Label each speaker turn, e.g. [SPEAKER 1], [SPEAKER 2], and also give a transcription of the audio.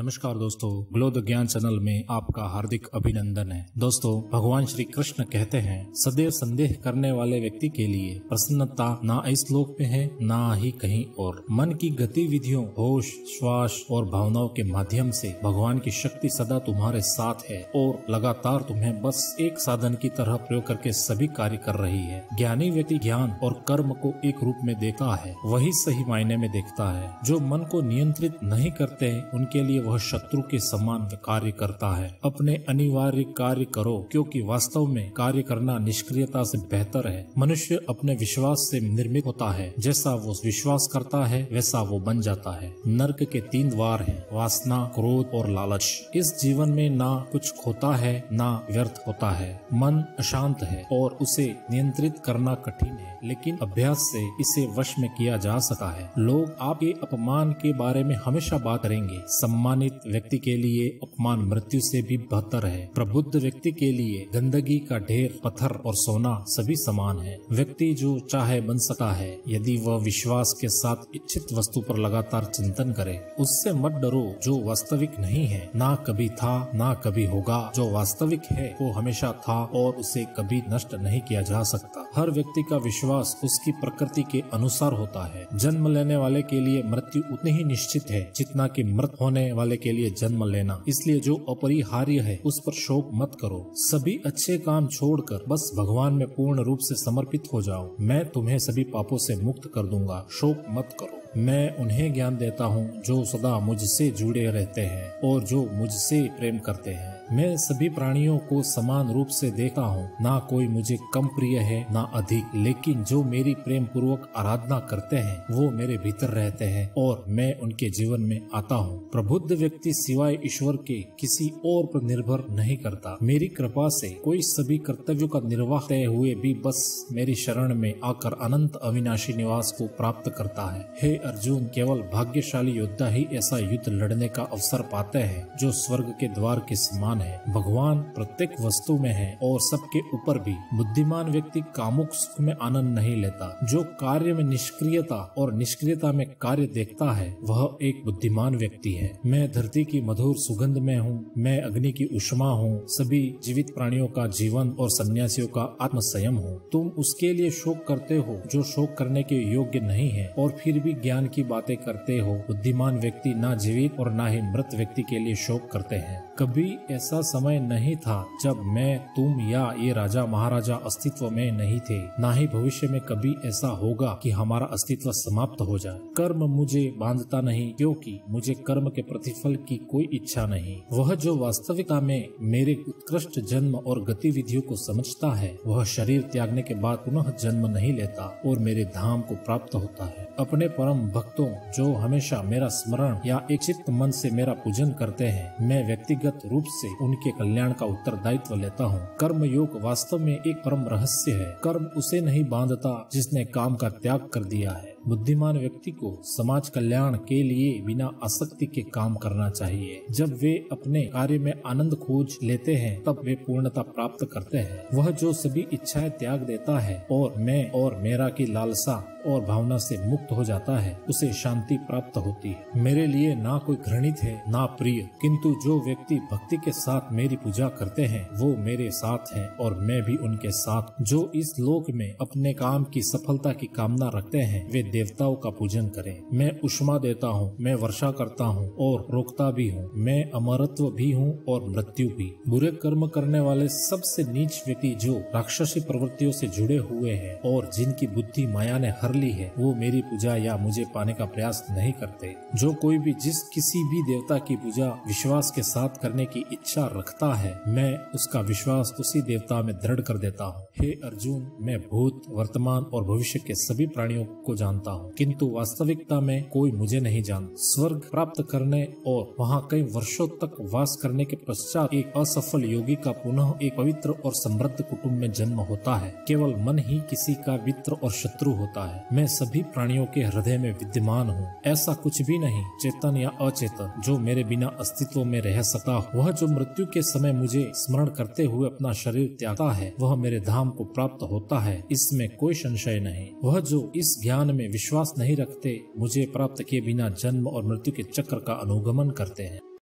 [SPEAKER 1] नमस्कार दोस्तों, glow the ज्ञान चैनल में आपका हार्दिक अभिनंदन है। दोस्तों, भगवान श्री कृष्ण कहते हैं, सदैव संदेह करने वाले व्यक्ति के लिए प्रसन्नता ना इस लोक में है ना ही कहीं और। मन की गतिविधियों, होश, श्वास और भावनाओं के माध्यम से भगवान की शक्ति सदा तुम्हारे साथ है और लगातार तुम्हें बस एक साधन की तरह प्रयोग करके सभी कार्य कर रही है। ज्ञानी व्यक्ति ज्ञान और कर्म को एक रूप में देखता है, वही सही मायने में देखता है। जो मन को नियंत्रित नहीं करते उनके लिए वह शत्रु के समान कार्य करता है। अपने अनिवार्य कार्य करो, क्योंकि वास्तव में कार्य करना निष्क्रियता से बेहतर है। मनुष्य अपने विश्वास से निर्मित होता है। जैसा वो विश्वास करता है वैसा वो बन जाता है। नर्क के 3 द्वार हैं, वासना, क्रोध और लालच। इस जीवन में ना कुछ खोता है ना व्यर्थ होता है। मन अशांत है और उसे नियंत्रित करना कठिन है, लेकिन अभ्यास से इसे वश में किया जा सकता है। लोग आपके अपमान के बारे में हमेशा बात करेंगे। सम्मानित व्यक्ति के लिए अपमान मृत्यु से भी बेहतर है। प्रबुद्ध व्यक्ति के लिए गंदगी का ढेर, पत्थर और सोना सभी समान है। व्यक्ति जो चाहे बन सकता है यदि वह विश्वास के साथ इच्छित वस्तु पर लगातार चिंतन करे। उससे मत डरो जो वास्तविक नहीं है, ना कभी था ना कभी होगा। जो वास्तविक है वो हमेशा था और उसे कभी नष्ट नहीं किया जा सकता। हर व्यक्ति का विश्वास उसकी प्रकृति के अनुसार होता है। जन्म लेने वाले के लिए मृत्यु उतनी ही निश्चित है जितना कि मृत होने वाले के लिए जन्म लेना। इसलिए जो अपरिहार्य है उस पर शोक मत करो। सभी अच्छे काम छोड़कर बस भगवान में पूर्ण रूप से समर्पित हो जाओ। मैं तुम्हें सभी पापों से मुक्त कर दूंगा, शोक मत करो। मैं उन्हें ज्ञान देता हूँ जो सदा मुझसे जुड़े रहते हैं और जो मुझसे प्रेम करते हैं। मैं सभी प्राणियों को समान रूप से देखता हूँ, ना कोई मुझे कम प्रिय है ना अधिक, लेकिन जो मेरी प्रेम पूर्वक आराधना करते हैं वो मेरे भीतर रहते हैं और मैं उनके जीवन में आता हूँ। प्रबुद्ध व्यक्ति सिवाय ईश्वर के किसी और पर निर्भर नहीं करता। मेरी कृपा से कोई सभी कर्तव्यों का निर्वाह करते हुए भी बस मेरी शरण में आकर अनंत अविनाशी निवास को प्राप्त करता है। हे अर्जुन, केवल भाग्यशाली योद्धा ही ऐसा युद्ध लड़ने का अवसर पाते हैं जो स्वर्ग के द्वार के समान है। भगवान प्रत्येक वस्तु में है और सबके ऊपर भी। बुद्धिमान व्यक्ति कामुक सुख में आनंद नहीं लेता। जो कार्य में निष्क्रियता और निष्क्रियता में कार्य देखता है वह एक बुद्धिमान व्यक्ति है। मैं धरती की मधुर सुगंध में हूँ, मैं अग्नि की उष्मा हूँ, सभी जीवित प्राणियों का जीवन और सन्यासियों का आत्म संयम हूँ। तुम उसके लिए शोक करते हो जो शोक करने के योग्य नहीं है और फिर भी ज्ञान की बातें करते हो। बुद्धिमान व्यक्ति ना जीवित और ना ही मृत व्यक्ति के लिए शोक करते हैं। कभी ऐसा समय नहीं था जब मैं, तुम या ये राजा महाराजा अस्तित्व में नहीं थे, ना ही भविष्य में कभी ऐसा होगा कि हमारा अस्तित्व समाप्त हो जाए। कर्म मुझे बांधता नहीं, क्योंकि मुझे कर्म के प्रतिफल की कोई इच्छा नहीं। वह जो वास्तविकता में मेरे उत्कृष्ट जन्म और गतिविधियों को समझता है वह शरीर त्यागने के बाद पुनः जन्म नहीं लेता और मेरे धाम को प्राप्त होता है। अपने परम भक्तों जो हमेशा मेरा स्मरण या इच्छित मन से मेरा पूजन करते हैं, मैं व्यक्तिगत रूप से उनके कल्याण का उत्तरदायित्व लेता हूँ। कर्म योग वास्तव में एक परम रहस्य है। कर्म उसे नहीं बांधता जिसने काम का त्याग कर दिया है। बुद्धिमान व्यक्ति को समाज कल्याण के लिए बिना आसक्ति के काम करना चाहिए। जब वे अपने कार्य में आनंद खोज लेते हैं तब वे पूर्णता प्राप्त करते हैं। वह जो सभी इच्छाएं त्याग देता है और मैं और मेरा की लालसा और भावना से मुक्त हो जाता है, उसे शांति प्राप्त होती है। मेरे लिए ना कोई घृणित है ना प्रिय, किंतु जो व्यक्ति भक्ति के साथ मेरी पूजा करते हैं वो मेरे साथ हैं और मैं भी उनके साथ। जो इस लोक में अपने काम की सफलता की कामना रखते हैं वे देवताओं का पूजन करें। मैं उष्मा देता हूँ, मैं वर्षा करता हूँ और रोकता भी हूँ। मैं अमरत्व भी हूँ और मृत्यु भी। बुरे कर्म करने वाले सबसे नीच व्यक्ति जो राक्षसी प्रवृत्तियों से जुड़े हुए हैं और जिनकी बुद्धि माया ने हर ली है, वो मेरी पूजा या मुझे पाने का प्रयास नहीं करते। जो कोई भी किसी भी देवता की पूजा विश्वास के साथ करने की इच्छा रखता है, मैं उसका विश्वास उसी देवता में दृढ़ कर देता हूँ। हे अर्जुन, मैं भूत, वर्तमान और भविष्य के सभी प्राणियों को जानता हूँ, किंतु वास्तविकता में कोई मुझे नहीं जानता। स्वर्ग प्राप्त करने और वहाँ कई वर्षों तक वास करने के पश्चात एक असफल योगी का पुनः एक पवित्र और समृद्ध कुटुंब में जन्म होता है। केवल मन ही किसी का मित्र और शत्रु होता है। मैं सभी प्राणियों के हृदय में विद्यमान हूँ। ऐसा कुछ भी नहीं, चेतन या अचेतन, जो मेरे बिना अस्तित्व में रह सकता। वह जो मृत्यु के समय मुझे स्मरण करते हुए अपना शरीर त्यागता है वह मेरे धाम को प्राप्त होता है, इसमें कोई संशय नहीं। वह जो इस ज्ञान में विश्वास नहीं रखते मुझे प्राप्त किए बिना जन्म और मृत्यु के चक्र का अनुगमन करते हैं।